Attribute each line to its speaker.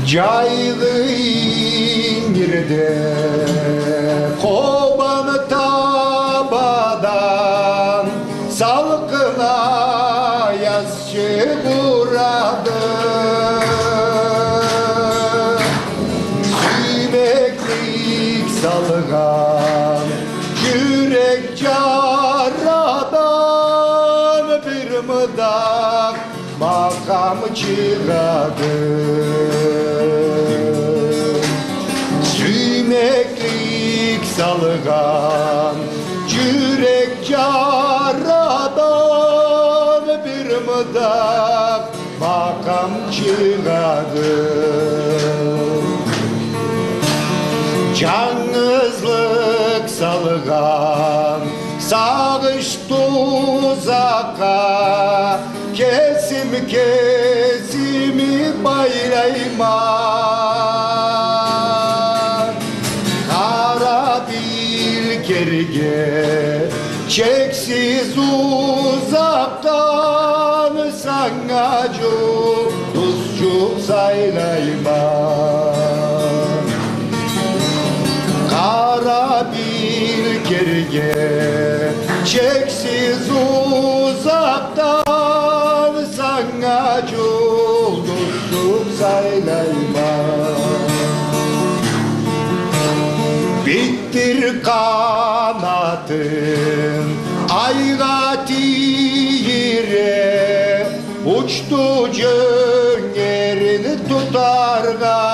Speaker 1: Caylı indirde kobanı tabadan salkına yazçı buradı. Süymeklik salgan yürek caradan bir mıdak makam çıradı. Süymeklik salgan yürek caradan bir mıdak makam çıradı. Canızlık salgan sağış tuzaka kesim kesimi baylayma. Kara bir gerge çeksiz uzaktan sana çok tuzcuk saylayma. Kara bir gerge çeksiz uzaktan sana çok dostluk saylayma. Bittir kanatın ayga tire uçtu cöngerini tutarga.